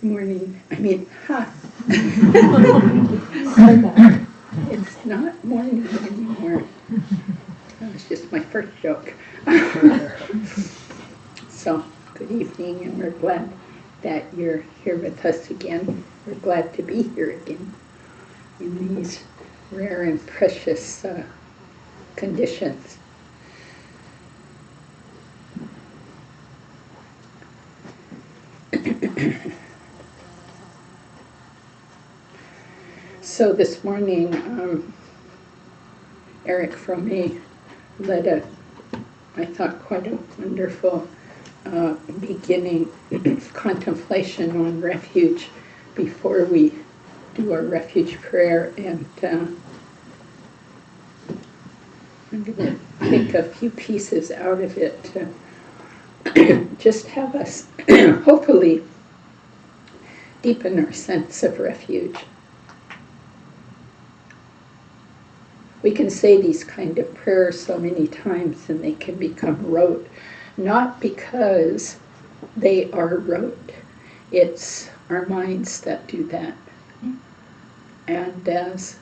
Morning. It's not morning anymore. That was just my first joke. So, good evening, and we're glad that you're here with us again. We're glad to be here again in these rare and precious conditions. So this morning, Eric Fromey led I thought, quite a wonderful beginning contemplation on refuge before we do our refuge prayer. And I'm going to pick a few pieces out of it to just have us hopefully deepen our sense of refuge. We can say these kind of prayers so many times and they can become rote, not because they are rote. It's our minds that do that. And as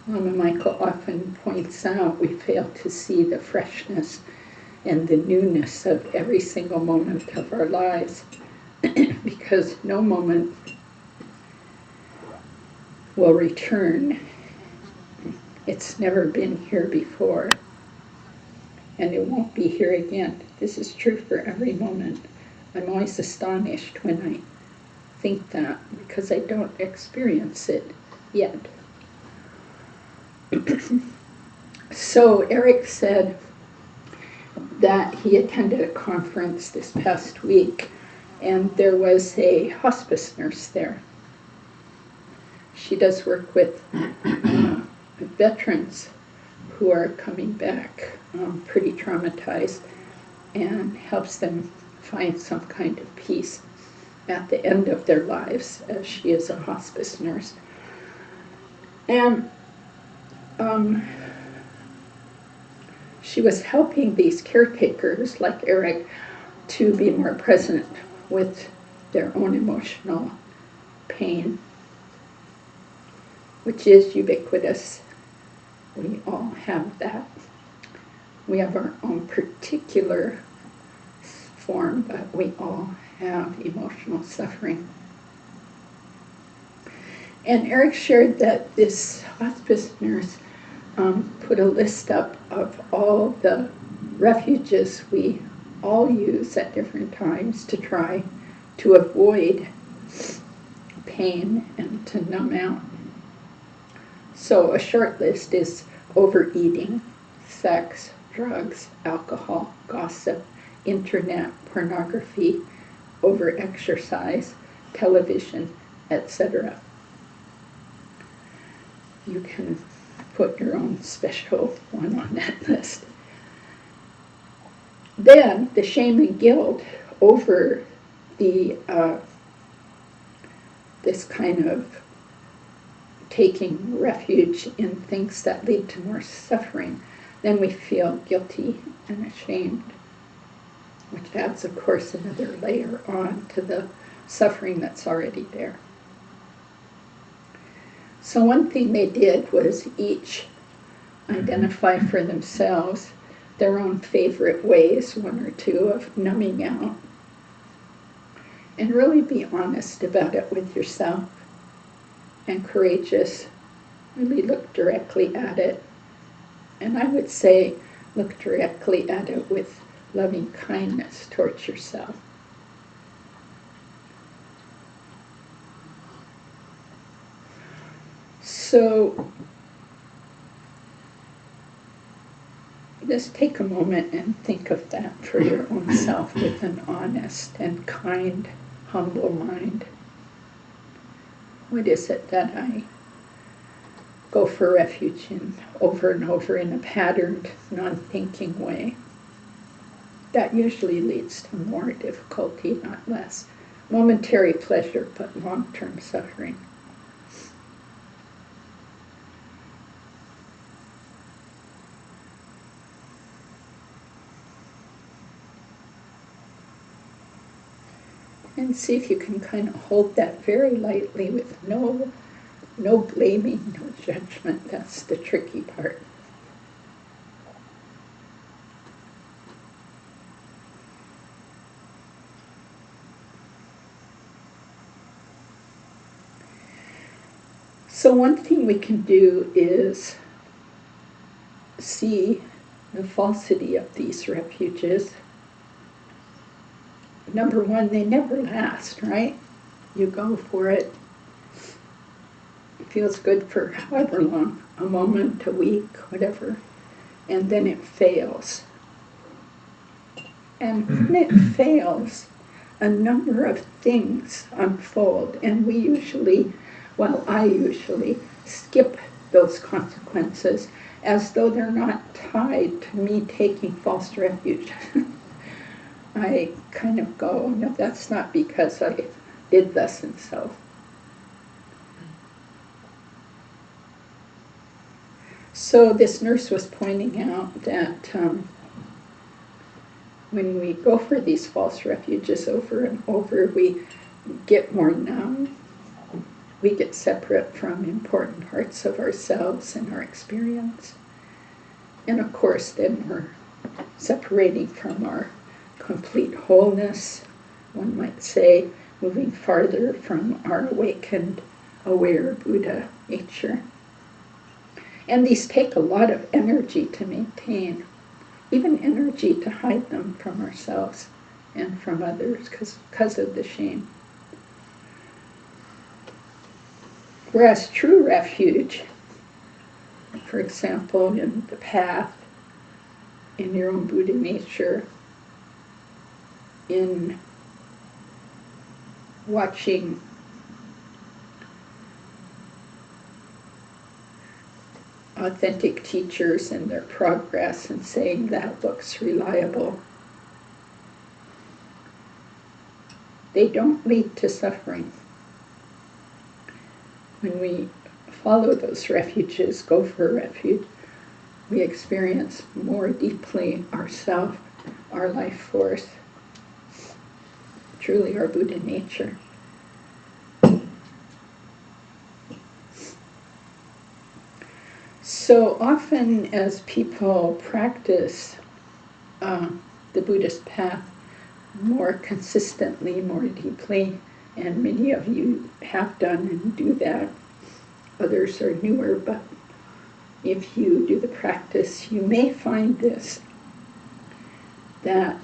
Mama Michael often points out, we fail to see the freshness and the newness of every single moment of our lives because no moment will return. It's never been here before, and it won't be here again. This is true for every moment. I'm always astonished when I think that because I don't experience it yet. So Eric said that he attended a conference this past week, and there was a hospice nurse there. She does work with veterans who are coming back pretty traumatized and helps them find some kind of peace at the end of their lives, as she is a hospice nurse. And she was helping these caretakers like Eric to be more present with their own emotional pain, which is ubiquitous. We all have that. We have our own particular form, but we all have emotional suffering. And Eric shared that this hospice nurse put a list up of all the refuges we all use at different times to try to avoid pain and to numb out. So a short list is overeating, sex, drugs, alcohol, gossip, internet, pornography, overexercise, television, etc. You can put your own special one on that list. Then the shame and guilt over the this kind of taking refuge in things that lead to more suffering, then we feel guilty and ashamed, which adds, of course, another layer on to the suffering that's already there. So one thing they did was each identify for themselves their own favorite ways, one or two, of numbing out, and really be honest about it with yourself and courageous. Really look directly at it. And I would say look directly at it with loving kindness towards yourself. So just take a moment and think of that for your own self with an honest and kind, humble mind. What is it that I go for refuge in over and over in a patterned, non-thinking way? That usually leads to more difficulty, not less. Momentary pleasure, but long-term suffering. And see if you can kind of hold that very lightly with no blaming, no judgment. That's the tricky part. So one thing we can do is see the falsity of these refuges. Number one, they never last, right? You go for it. It feels good for however long, a moment, a week, whatever, and then it fails. And when it fails, a number of things unfold, and we usually, well, I usually skip those consequences as though they're not tied to me taking false refuge. I kind of go, no, that's not because I did thus and so. So this nurse was pointing out that when we go for these false refuges over and over, we get more numb. We get separate from important parts of ourselves and our experience. And of course, then we're separating from our complete wholeness, one might say, moving farther from our awakened, aware Buddha nature. And these take a lot of energy to maintain, even energy to hide them from ourselves and from others because of the shame. Whereas true refuge, for example, in the path, in your own Buddha nature, in watching authentic teachers and their progress and saying that looks reliable, they don't lead to suffering. When we follow those refuges, go for a refuge, we experience more deeply ourself, our life force, truly our Buddha nature. So often as people practice the Buddhist path more consistently, more deeply, and many of you have done and do that, others are newer, but if you do the practice, you may find this, that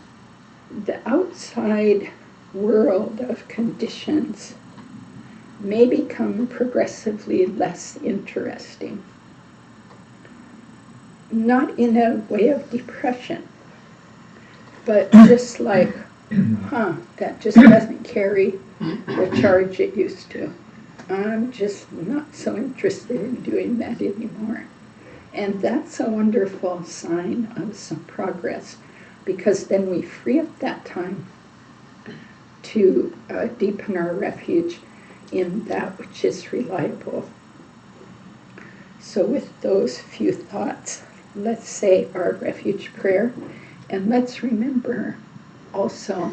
the outside world of conditions may become progressively less interesting. Not in a way of depression, but just like, that just doesn't carry the charge it used to. I'm just not so interested in doing that anymore. And that's a wonderful sign of some progress, because then we free up that time to deepen our refuge in that which is reliable. So with those few thoughts, let's say our refuge prayer, and let's remember also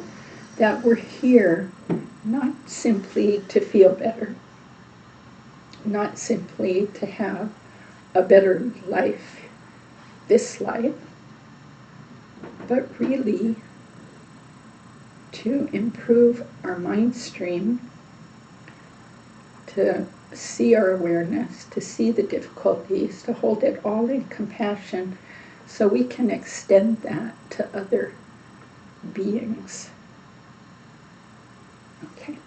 that we're here not simply to feel better, not simply to have a better life, this life, but really to improve our mind stream, to see our awareness, to see the difficulties, to hold it all in compassion so we can extend that to other beings. Okay.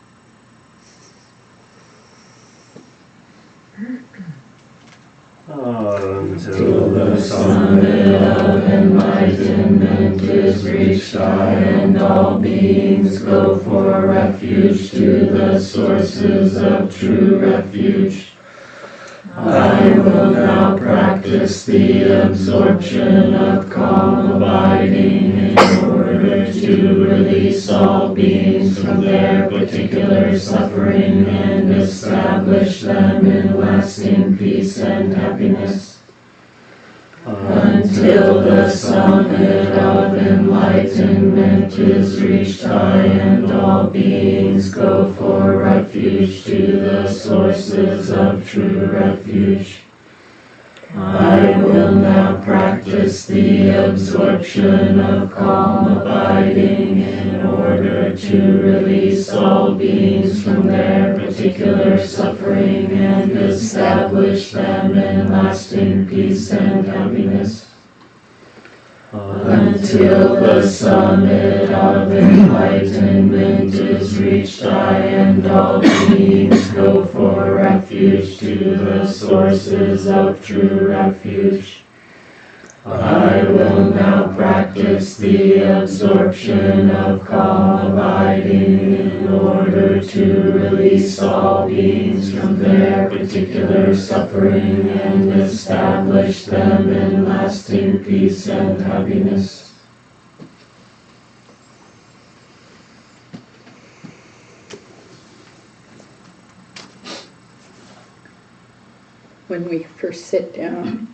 Until the sun may up in die and all beings go for refuge to the sources of true refuge. I will now practice the absorption of calm abiding in order to release all beings from their particular suffering and establish them in lasting peace and happiness. Until the summit of enlightenment is reached, I and all beings go for refuge to the sources of true refuge. I will now practice the absorption of calm abiding in order to release all beings from their particular suffering and establish them in lasting peace and happiness. Until the summit of enlightenment is reached, I and all beings go for refuge to the sources of true refuge. I will now practice the absorption of calm abiding in order to release all beings from their particular suffering and establish them in lasting peace and happiness. When we first sit down,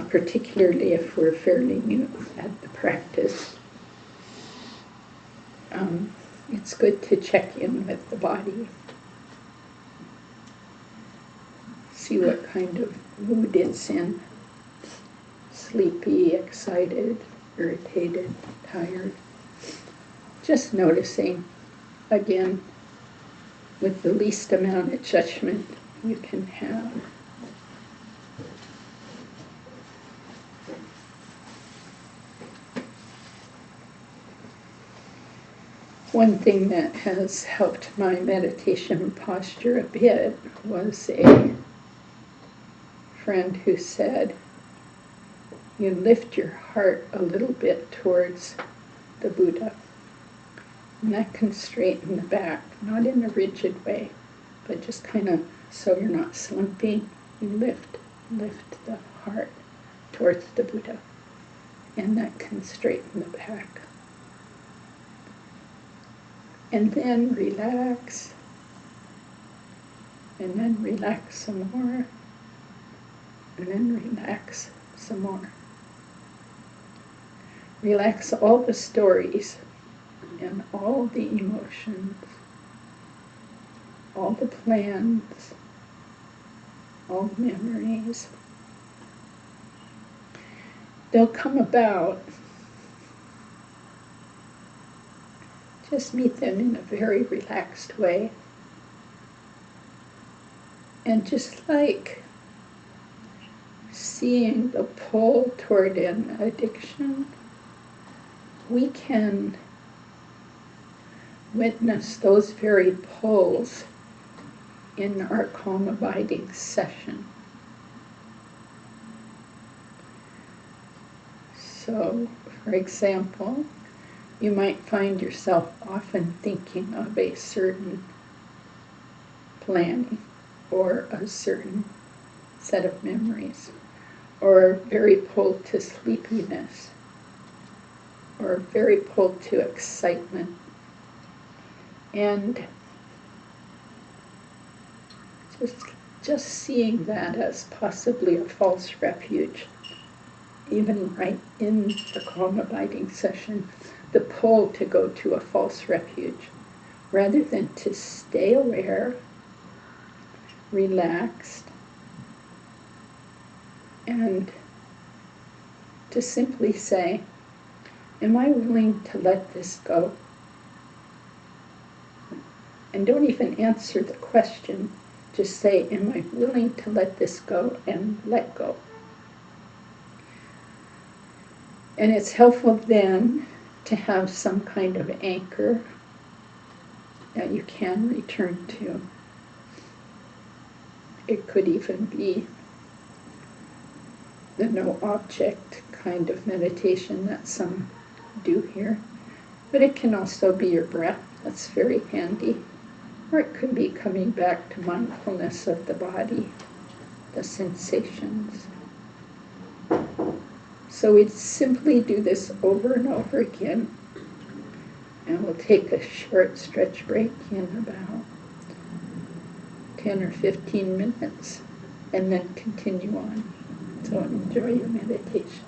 particularly if we're fairly new at the practice, it's good to check in with the body. See what kind of mood it's in. Sleepy, excited, irritated, tired. Just noticing, again, with the least amount of judgment you can have. One thing that has helped my meditation posture a bit was a friend who said, you lift your heart a little bit towards the Buddha. And that can straighten the back, not in a rigid way, but just kind of so you're not slumping. You lift the heart towards the Buddha. And that can straighten the back. And then relax. And then relax some more. And then relax some more. Relax all the stories and all the emotions, all the plans, all the memories. They'll come about. Just meet them in a very relaxed way. And just like seeing the pull toward an addiction, we can witness those very pulls in our calm abiding session. So, for example, you might find yourself often thinking of a certain planning or a certain set of memories, or very pulled to sleepiness, or very pulled to excitement. And just seeing that as possibly a false refuge, even right in the calm abiding session, the pull to go to a false refuge, rather than to stay aware, relaxed, and to simply say, am I willing to let this go? And don't even answer the question, just say, am I willing to let this go, and let go? And it's helpful then to have some kind of anchor that you can return to. It could even be the no object kind of meditation that some do here. But it can also be your breath. That's very handy. Or it could be coming back to mindfulness of the body, the sensations. So we simply do this over and over again. And we'll take a short stretch break in about 10 or 15 minutes and then continue on. So enjoy your meditation.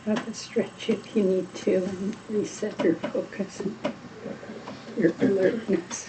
Have a stretch if you need to and reset your focus and your alertness.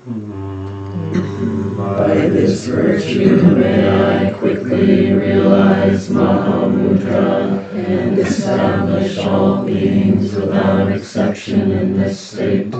By this virtue may I quickly realize Mahamudra and establish all beings without exception in this state.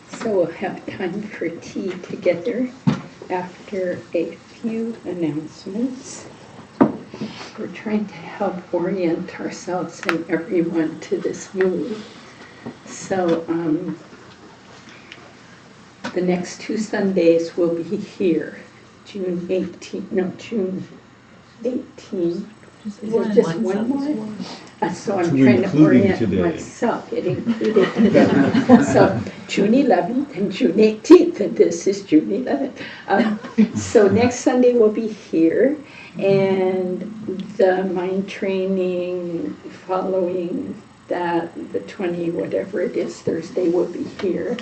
So we'll have time for tea together after a few announcements. We're trying to help orient ourselves and everyone to this move. So the next 2 Sundays will be here, June 18th. Is it just one more? So I'm trying to orient myself. It included today. So June 11th and June 18th, and this is June 11th. So next Sunday we'll be here, and the mind training following that, the 20 whatever it is, Thursday will be here.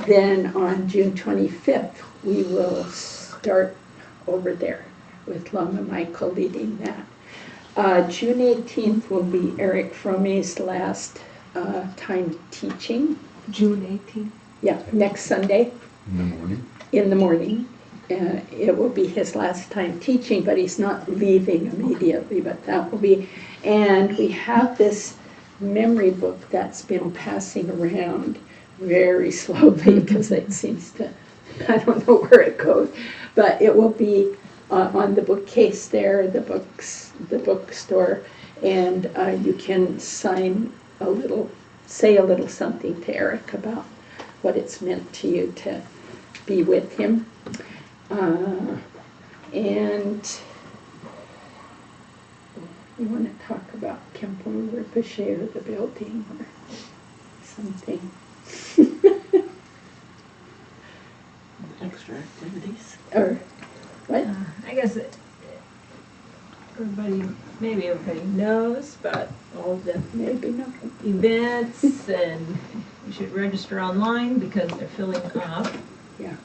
Then on June 25th we will start over there with Lama Michael leading that. June 18th will be Eric Frome's last time teaching. June 18th? Yeah, next Sunday. In the morning? In the morning. It will be his last time teaching, but he's not leaving immediately, but that will be. And we have this memory book that's been passing around very slowly because it seems to, I don't know where it goes, but it will be on the bookcase there, the bookstore, and you can say a little something to Eric about what it's meant to you to be with him. And you want to talk about Kempo Rinpoche or the building or something? Extra activities. Or what? I guess maybe everybody knows about all the Maybe not. events, and you should register online because they're filling up. Yeah.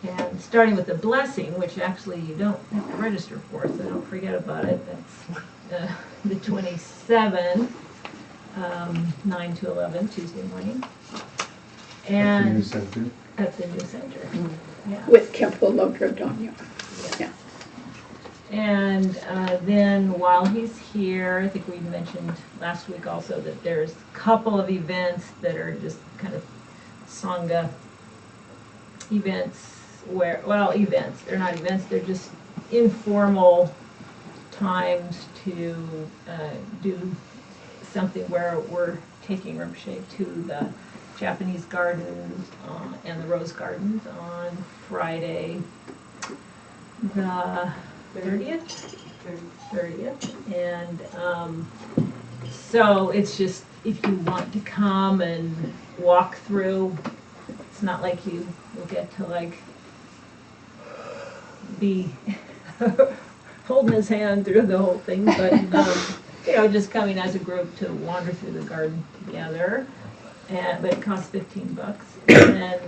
And starting with the blessing, which actually you don't have to register for, so don't forget about it. That's the 27th, 9 to 11, Tuesday morning. And at the new center. Yeah. With Kempo Lodrodonyo. Yeah. And then while he's here, I think we mentioned last week also that there's a couple of events that are just kind of Sangha events events. They're not events, they're just informal times to do something where we're taking Rinpoche to the Japanese gardens and the rose gardens on Friday the 30th. And so it's just, if you want to come and walk through, it's not like you will get to like be holding his hand through the whole thing, but just coming as a group to wander through the garden together. But it costs $15. And then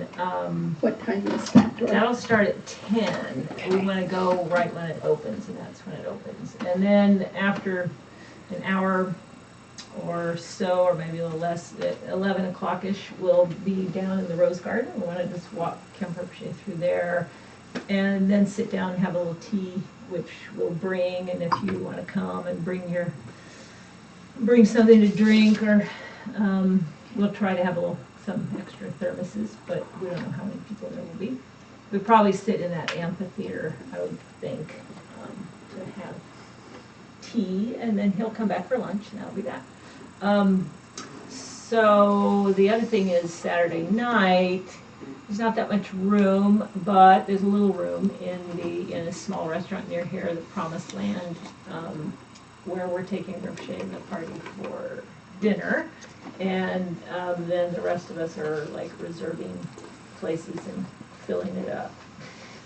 What time is that door? that'll start at 10. We want to go right when it opens, and that's when it opens. And then after an hour or so, or maybe a little less, at 11 o'clock-ish, we'll be down in the Rose Garden. We want to just walk Kempo through there, and then sit down and have a little tea, which we'll bring. And if you want to come and bring something to drink, or we'll try to have some extra thermoses, but we don't know how many people there will be. We'll probably sit in that amphitheater, I would think, to have tea, and then he'll come back for lunch, and that'll be that. So the other thing is Saturday night, there's not that much room, but there's a little room in a small restaurant near here, the Promised Land, where we're taking Ricochet and the party for dinner. And then the rest of us are like reserving places and filling it up.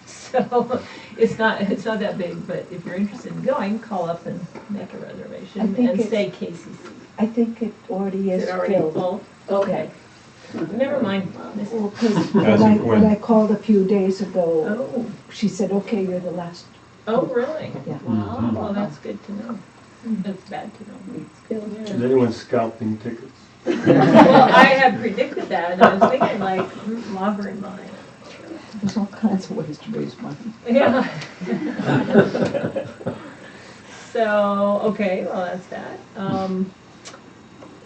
So it's not that big, but if you're interested in going, call up and make a reservation and say KCC. I think it already is Is it already filled. full? Okay. Never mind. Well, 'cause when I called a few days ago, Oh, she said, okay, you're the last. oh, really? Yeah. Wow, well, that's good to know. That's bad to know. Is anyone scalping tickets? Well, I had predicted that, and I was thinking like, lobber and mine. There's all kinds of ways to raise money. Yeah. So, okay, well, that's that.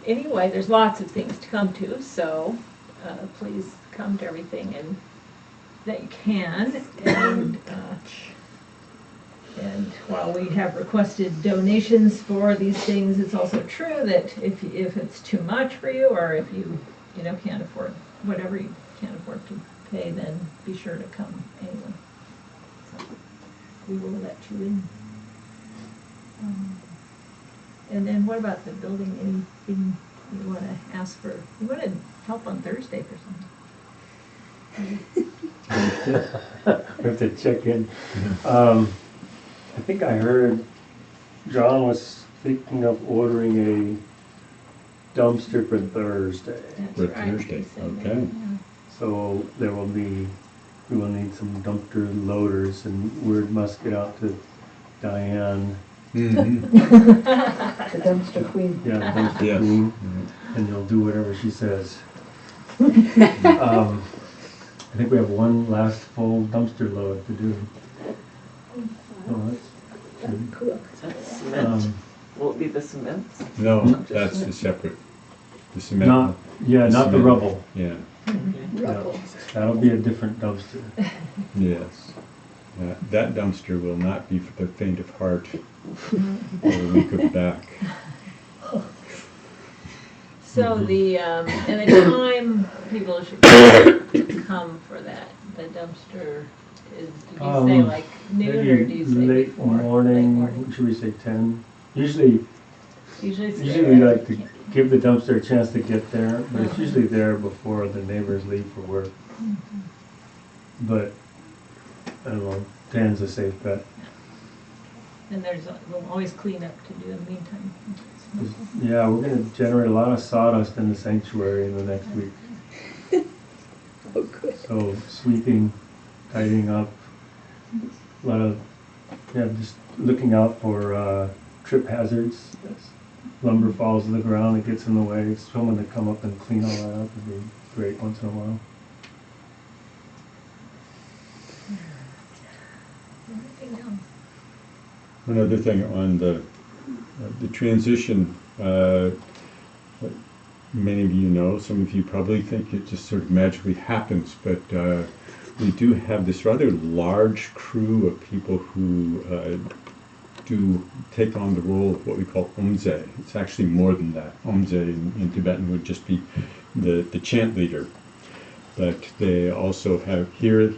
Anyway, there's lots of things to come to, so please come to everything and that you can. And while we have requested donations for these things, it's also true that if it's too much for you, or if you can't afford whatever you can't afford to pay, then be sure to come anyway. So we will let you in. And then what about the building? Anything you want to ask for? You want to help on Thursday for something? We have to check in. I think I heard John was thinking of ordering a dumpster for Thursday. That's For right, Thursday, he said that, okay. yeah. So we will need some dumpster loaders, and word must get out to Diane. Mhm. The dumpster queen. Yeah, the dumpster Yes. queen, and you'll do whatever she says. I think we have one last full dumpster load to do. Oh, that's good. Cool. Um, Will it be the cement? No, that's the separate, the cement. Not, yeah, not the cement. rubble. Yeah, Rubble. That'll be a different dumpster. yes. That dumpster will not be for the faint of heart or the weak of back. So and the time people should come for that, the dumpster is, do you say like noon or do you say Late before? morning, should we say 10? Usually Usually we like to give the dumpster a chance to get there, but it's usually there before the neighbors leave for work. But, I don't know, 10's a safe bet. And we'll always clean up to do in the meantime. Yeah, we're gonna generate a lot of sawdust in the sanctuary in the next week. Oh, good. So sweeping, tidying up, a lot of, just looking out for trip hazards. As lumber falls to the ground, it gets in the way. Someone to come up and clean all that up would be great once in a while. Anything else? Another thing on the transition, many of you know, some of you probably think it just sort of magically happens, but we do have this rather large crew of people who do take on the role of what we call omze. It's actually more than that. Omze in Tibetan would just be the chant leader. But they also have here,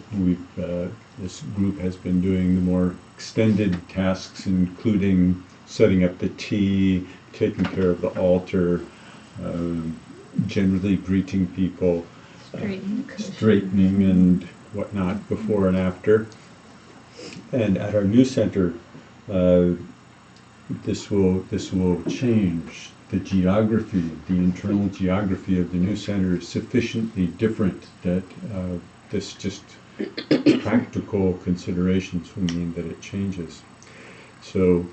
this group has been doing the more extended tasks, including setting up the tea, taking care of the altar, generally greeting people, straightening and whatnot before and after. And at our new center, this will change. The geography, the internal geography of the new center is sufficiently different that this just practical considerations will mean that it changes. So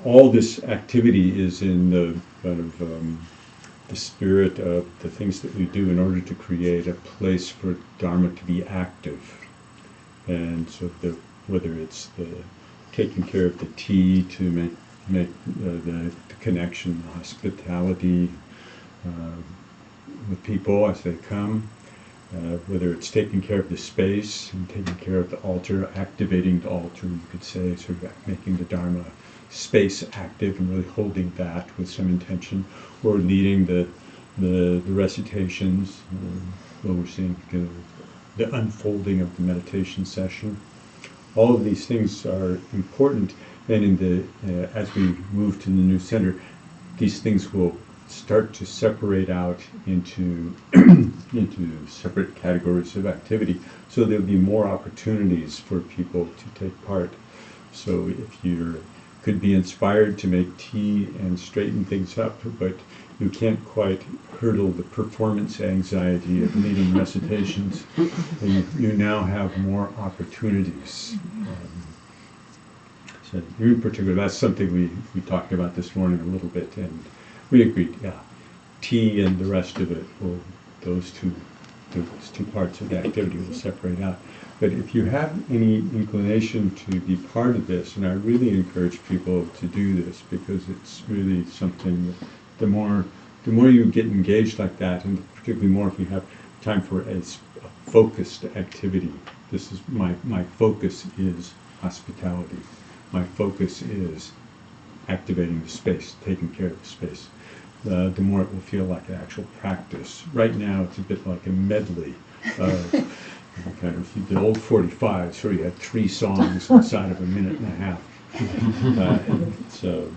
all this activity is in the kind of the spirit of the things that we do in order to create a place for Dharma to be active. And so whether it's the taking care of the tea to make the connection, the hospitality with people as they come, whether it's taking care of the space and taking care of the altar, activating the altar, you could say, sort of making the Dharma space active and really holding that with some intention, or leading the recitations, overseeing the unfolding of the meditation session. All of these things are important, and in the as we move to the new center, these things will start to separate out into into separate categories of activity. So there'll be more opportunities for people to take part. So if you could be inspired to make tea and straighten things up, but you can't quite hurdle the performance anxiety of leading recitations, and you now have more opportunities. So in particular, that's something we talked about this morning a little bit, and we agreed, yeah, tea and the rest of it will, those two parts of the activity will separate out. But if you have any inclination to be part of this, and I really encourage people to do this, because it's really something that the more you get engaged like that, and particularly more if you have time for a focused activity. This is my focus is hospitality. My focus is activating the space, taking care of the space. The more it will feel like an actual practice. Right now, it's a bit like a medley of kind of the old 45s, where you had 3 songs inside of a minute and a half. So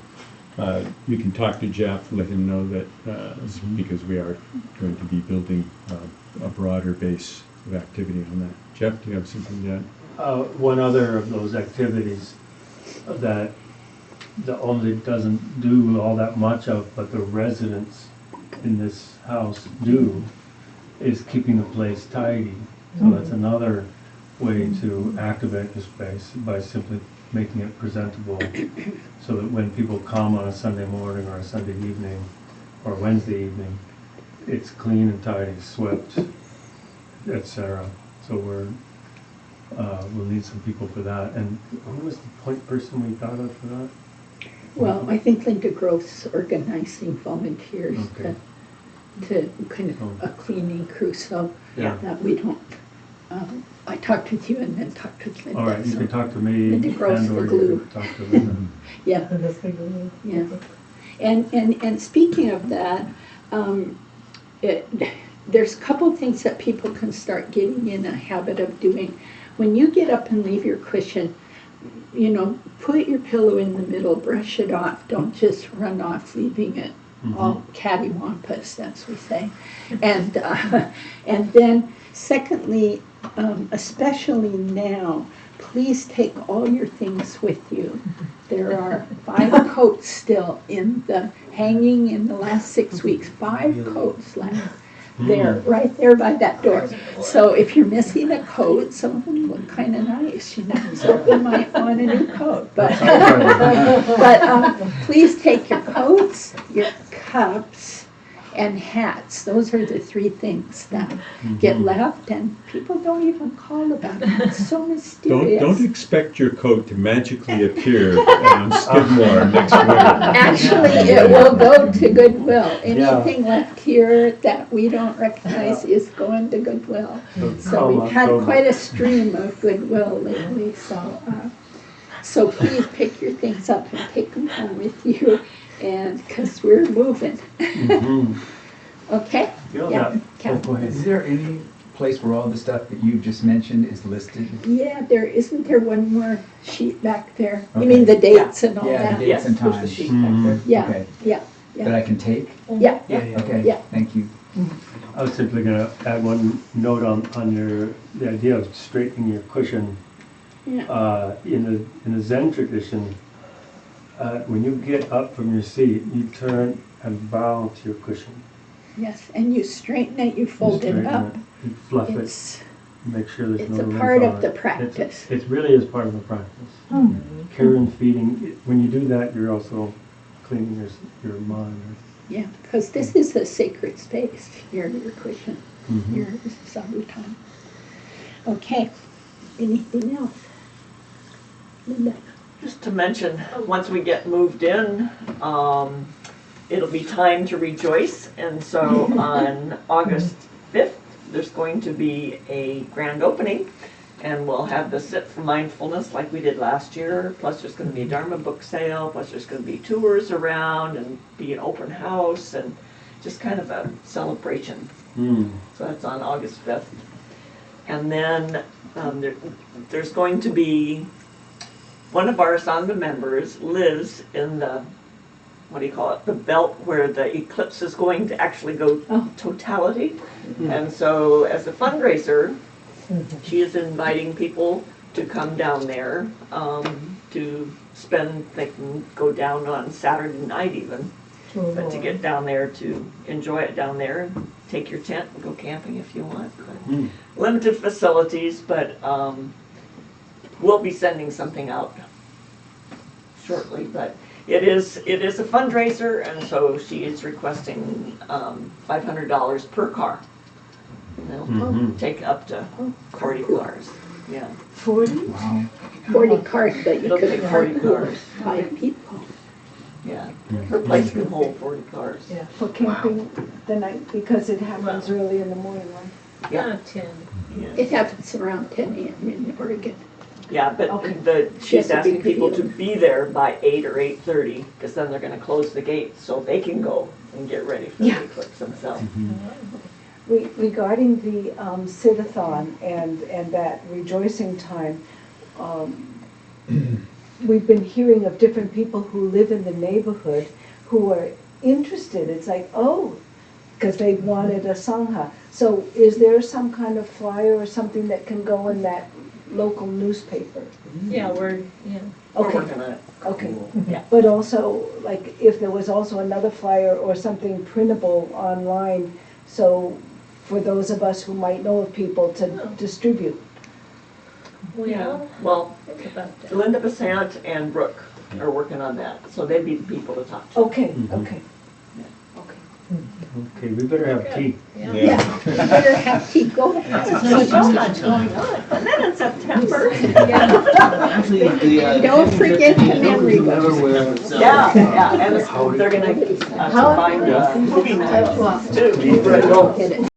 you can talk to Jeff, let him know that because we are going to be building a broader base of activity on that. Jeff, do you have something to add? One other of those activities that the owner doesn't do all that much of, but the residents in this house do, is keeping the place tidy. So that's another way to activate the space, by simply making it presentable, so that when people come on a Sunday morning or a Sunday evening or Wednesday evening, it's clean and tidy, swept, etc. So we'll need some people for that. And who was the point person we thought of for that? Well, I think Linda Gross organizing volunteers Okay. to kind of a cleaning crew, so Yeah. that we don't, I talked with you and then talked with Linda. All right, you so- can talk to me, Linda Gross, and the or glue. you can talk to Linda. Yeah, yeah. And speaking of that, there's a couple of things that people can start getting in a habit of doing. When you get up and leave your cushion, put your pillow in the middle, brush it off. Don't just run off leaving it all cattywampus, as we say. And then secondly, especially now, please take all your things with you. There are 5 coats still hanging in the last 6 weeks. 5 coats left there, right there by that door. So if you're missing a coat, some of them look kind of nice, so you might want a new coat. But please take your coats, your cups, and hats. Those are the 3 things that get left, and people don't even call about it. It's so mysterious. Don't expect your coat to magically appear on Skidmore next winter. Actually, it will go to Goodwill. Anything left here that we don't recognize is going to Goodwill. So we've had quite a stream of Goodwill lately, so please pick your things up and take them home with you, and because we're moving. Okay? Yeah. Kat. Go ahead. Is there any place where all the stuff that you just mentioned is listed? Yeah, isn't there one more sheet back there? You Okay. mean the dates and all Yeah, that? the dates and times. Yeah, Okay. yeah, That I can take? yeah. Okay, Yeah. thank you. I was simply going to add one note on the idea of straightening your cushion. Yeah. In the Zen tradition, when you get up from your seat, you turn and bow to your cushion. Yes, and you straighten it, you fold it straighten up. You fluff It's, it, make sure there's it's no a lint part on of the it. practice. It really is part of the practice. Care and feeding. When you do that, you're also cleaning your mind. Yeah, because this is a sacred space, your cushion, your sabutan. Okay, anything else? Linda? Just to mention, once we get moved in, it'll be time to rejoice. And so on August 5th, there's going to be a grand opening. And we'll have the sit for mindfulness like we did last year, plus there's gonna be a Dharma book sale, plus there's gonna be tours around and be an open house and just kind of a celebration. So that's on August 5th. And then there's going to be, one of our Sangha members lives in the, what do you call it, the belt where the eclipse is going to actually go totality. And so as a fundraiser, she is inviting people to come down there to spend, they can go down on Saturday night even, but to get down there to enjoy it down there and take your tent and go camping if you want. But limited facilities, but we'll be sending something out shortly. But it is a fundraiser, and so she is requesting $500 per car. They'll take up to 40 cars. Yeah. 40? Wow. 40 cars, but you It'll could take park 40 cars. 5 people. Yeah. Her place can hold 40 cars. Yeah, for camping the night, because it happens early in the morning, right? Yeah. 10. Yeah. It happens around 10 a.m. in Oregon. Yeah, but Okay. She has she's to be asking people to prepared. be there by 8 or 8:30, because then they're gonna close the gates, so they can go and get ready for Yeah. the eclipse themselves. Regarding the sit-a-thon and that rejoicing time, we've been hearing of different people who live in the neighborhood who are interested. It's like, oh, because they wanted a sangha. So is there some kind of flyer or something that can go in that local newspaper? Yeah, we're We're Okay, working on it. okay. Yeah. But also, like, if there was also another flyer or something printable online, so for those of us who might know of people to distribute. Well, think about that. Linda Besant and Brooke are working on that, so they'd be the people to talk to. Okay, okay. Okay, we better have tea. Yeah. Yeah, you better have tea. Go There's so much going on. And then in September, Actually, the, Don't forget the memory books. yeah, and they're gonna combine movie nights too. Get it.